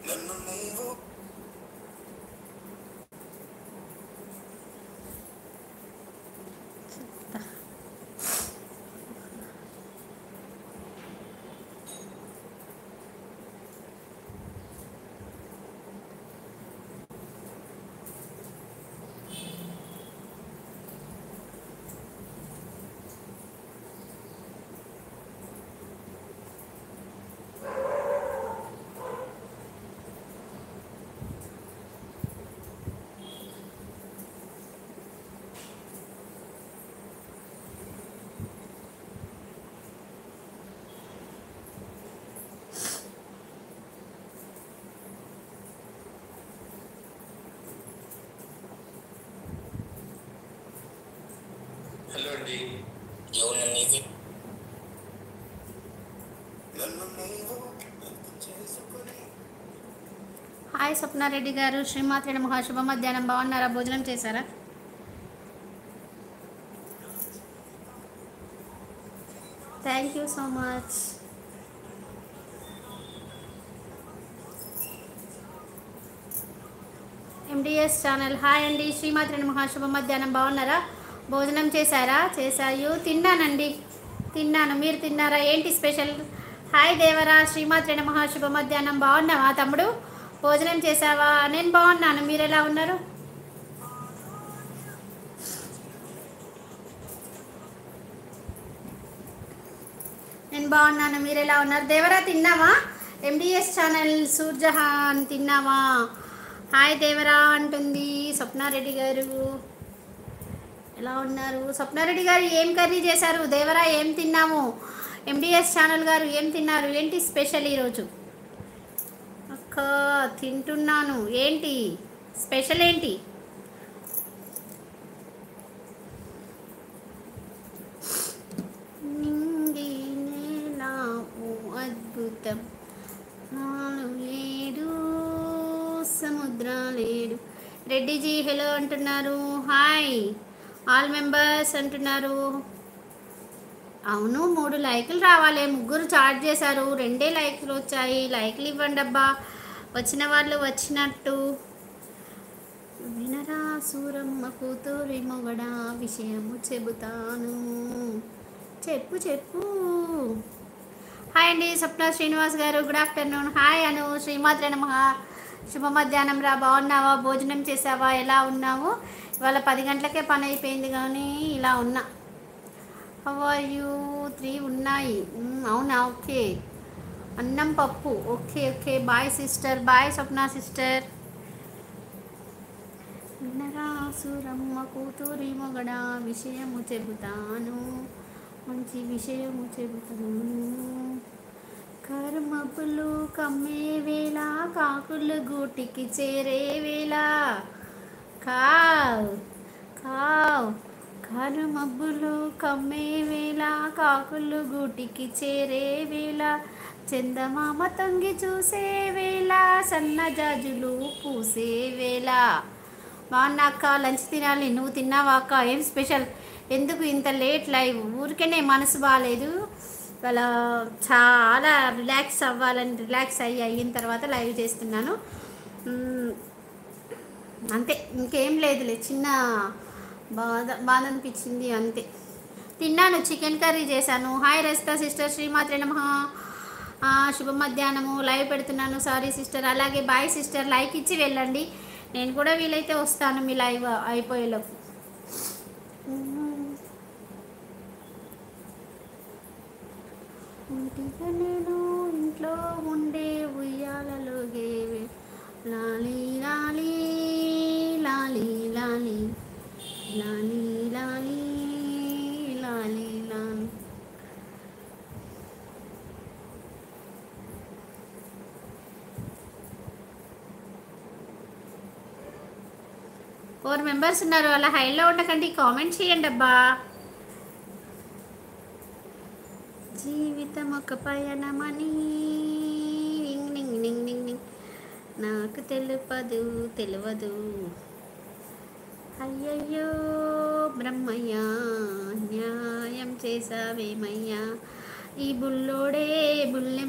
Hello అండి. Hi Swapna Reddy గారు, శ్రీమాత్రి నమః. శుభ మధ్యాహ్నం. బాగున్నారా? భోజనం చేశారా? Thank you so much. MDS channel hi అండి. శ్రీమాత్రి నమః. శుభ మధ్యాహ్నం. బాగున్నారా? భోజనం చేశారా? చేశాయు. తిన్నానండి, తిన్నాను. మీరు తిన్నారా? ఏంటి స్పెషల్? హాయ్ దేవరా, శ్రీమాత్రి నమః. శుభ మధ్యాహ్నం. బాగున్నావా తమ్ముడు? భోజనం చేసావా? నేను బాగున్నాను. మీరు ఎలా ఉన్నారు? నేను బాగున్నాను. మీరు ఎలా ఉన్నారు? దేవరా తిన్నావా? ఎండిఎస్ ఛానల్ సూర్జహాన్ తిన్నావా? హాయ్ దేవరా అంటుంది స్వప్నారెడ్డి గారు. ఎలా ఉన్నారు స్వప్నారెడ్డి గారు? ఏం కర్రీ చేశారు? దేవరా ఏం తిన్నాము? ఎండిఎస్ ఛానల్ గారు ఏం తిన్నారు? ఏంటి స్పెషల్ ఈరోజు? అక్క తింటున్నాను. ఏంటి స్పెషల్? ఏంటి? నింగి నేల ఓ అద్భుతం, ఏడు సముద్రాలేడు. రెడ్డిజీ హలో అంటున్నారు. హాయ్ ఆల్ మెంబర్స్ అంటున్నారు. అవును, 3 లైకులు రావాలి. 3 చాట్ చేశారు, 2 లైకులు వచ్చాయి. లైకులు ఇవ్వండి అబ్బా, వచ్చిన వాళ్ళు వచ్చినట్టు. వినరా సూరమ్మ కూతురి మొగడా, విషయము చెబుతాను. చెప్పు చెప్పు. హాయ్ అండి స్వప్న శ్రీనివాస్ గారు, గుడ్ ఆఫ్టర్నూన్. హాయ్ అను. శ్రీమాత్రే నమః. శుభ మధ్యాహ్నం రా. బాగున్నావా? భోజనం చేసావా? ఎలా ఉన్నావు? ఇవాళ 10 గంటలకే పని అయిపోయింది, కానీ ఇలా ఉన్నా. How are you? 3 ఉన్నాయి. అవునా? ఓకే. అన్నం పప్పు. Okay okay. Bye sister. Bye Swapna sister. వినరా సూరమ్మ కూతురి మొగడా, విషయము చెబుతాను. మంచి విషయము చెబుతాను. కర్మపులు కమ్మే వేళ, కాకులు గూటికి చేరే వేళ. కావ్ కావ్. కరుమబ్బులు కమ్మే వేళ, కాకులు గూటికి చేరే వేళ. చందమామ తొంగి చూసే వేళ, సన్నజాజులు పూసే వేళ. బాగున్నా అక్క. లంచ్ తినాలి. నువ్వు తిన్నావా అక్క? ఏం స్పెషల్? ఎందుకు ఇంత లేట్ లైవ్? ఊరికేనే మనసు బాగాలేదు. వాళ్ళ చాలా రిలాక్స్ అవ్వాలని రిలాక్స్ అయిన తర్వాత లైవ్ చేస్తున్నాను. అంతే, ఇంకేం లేదులే. చిన్న బాధ అనిపించింది అంతే. తిన్నాను. చికెన్ కర్రీ చేశాను. Hi Rajitha sister. శ్రీమాత్రే నమః. శుభ మధ్యాహ్నము. లైవ్ పెడుతున్నాను. Sorry sister. అలాగే బాయ్ సిస్టర్. లైక్ ఇచ్చి వెళ్ళండి. నేను కూడా వీలైతే వస్తాను మీ లైవ్ అయిపోయేలోపు. ఇంటిగా నేను ఇంట్లో ఉండే ఉయ్యాలలోగే లాలి లాలి లాలి లాలి లాలి లాలి లాలి లాలి. 4 మెంబర్స్ ఉన్నారు. అలా హైలో ఉండకండి, కామెంట్ చేయండి అబ్బా. జీవితం ఒక పయనమని నాకు తెలియదు. అయ్యయ్యో బ్రహ్మయ్యా, న్యాయం చేసావేమయ్యా. ఈ బుల్లోడే బుల్లె